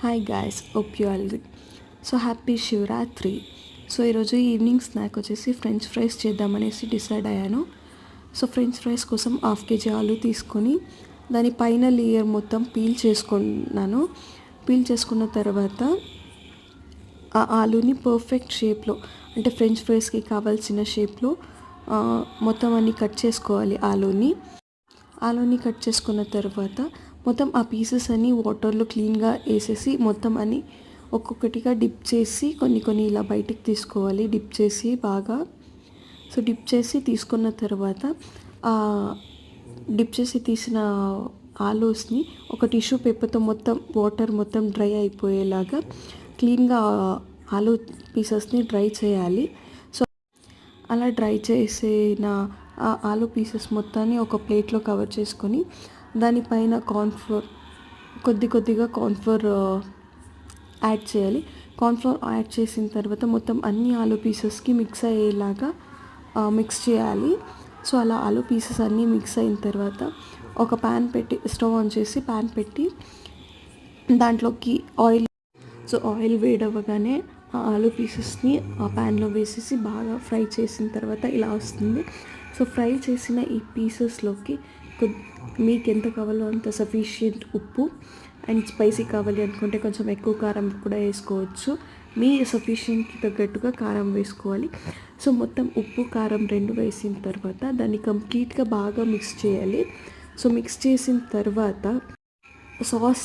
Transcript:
Hi guys, hope you all good. So happy Shivaratri. So ఈరోజు evening snack వచ్చేసి French fries చేద్దామనేసి decide అయ్యాను. So French fries కోసం 1/2 kg ఆలు తీసుకొని దాని పైన లేయర్ మొత్తం పీల్ చేసుకున్నాను. పీల్ చేసుకున్న తర్వాత ఆ ఆలూని పర్ఫెక్ట్ షేప్లో, అంటే ఫ్రెంచ్ ఫ్రైస్కి కావాల్సిన షేప్లో మొత్తం అన్ని కట్ చేసుకోవాలి. ఆలూని కట్ చేసుకున్న తర్వాత మొత్తం ఆ పీసెస్ అన్నీ వాటర్లో క్లీన్గా వేసేసి మొత్తం అన్ని ఒక్కొక్కటిగా డిప్ చేసి కొన్ని ఇలా బయటికి తీసుకోవాలి. డిప్ చేసి బాగా డిప్ చేసి తీసుకున్న తర్వాత డిప్ చేసి తీసిన ఆలూస్ని ఒక టిష్యూ పేపర్తో మొత్తం వాటర్ మొత్తం డ్రై అయిపోయేలాగా క్లీన్గా ఆలూ పీసెస్ని డ్రై చేయాలి. సో అలా డ్రై చేసిన ఆ ఆలూ పీసెస్ మొత్తాన్ని ఒక ప్లేట్లో కవర్ చేసుకొని దానిపైన కొద్దిగా కార్న్ఫ్లోర్ యాడ్ చేయాలి. కార్న్ఫ్లోర్ యాడ్ చేసిన తర్వాత మొత్తం అన్ని ఆలూ పీసెస్కి మిక్స్ అయ్యేలాగా మిక్స్ చేయాలి. సో అలా ఆలూ పీసెస్ అన్నీ మిక్స్ అయిన తర్వాత ఒక ప్యాన్ పెట్టి, స్టవ్ ఆన్ చేసి ప్యాన్ పెట్టి దాంట్లోకి ఆయిల్ వేడవ్వగానే ఆ ఆలూ పీసెస్ని ఆ ప్యాన్లో వేసేసి బాగా ఫ్రై చేసిన తర్వాత ఇలా వస్తుంది. సో ఫ్రై చేసిన ఈ పీసెస్లోకి మీకు ఎంత కావాలో అంత సఫిషియంట్ ఉప్పు, అండ్ స్పైసీ కావాలి అనుకుంటే కొంచెం ఎక్కువ కారం కూడా వేసుకోవచ్చు. మీ సఫిషియంట్కి తగ్గట్టుగా కారం వేసుకోవాలి. సో మొత్తం ఉప్పు కారం 2 వేసిన తర్వాత దాన్ని కంప్లీట్గా బాగా మిక్స్ చేయాలి. సో మిక్స్ చేసిన తర్వాత సాస్